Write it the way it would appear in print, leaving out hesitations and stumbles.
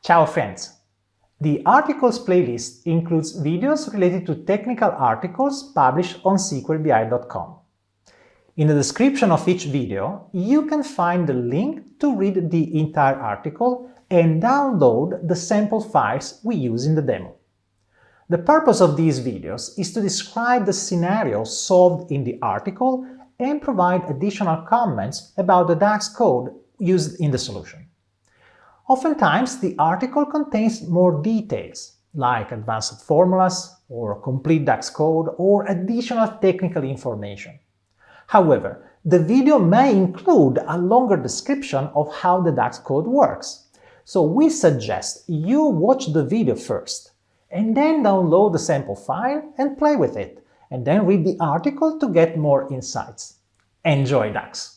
Ciao friends! The Articles playlist includes videos related to technical articles published on SQLBI.com. In the description of each video, you can find the link to read the entire article and download the sample files we use in the demo. The purpose of these videos is to describe the scenario solved in the article and provide additional comments about the DAX code used in the solution. Oftentimes, the article contains more details, like advanced formulas, or complete DAX code, or additional technical information. However, the video may include a longer description of how the DAX code works. So we suggest you watch the video first, and then download the sample file and play with it, and then read the article to get more insights. Enjoy DAX!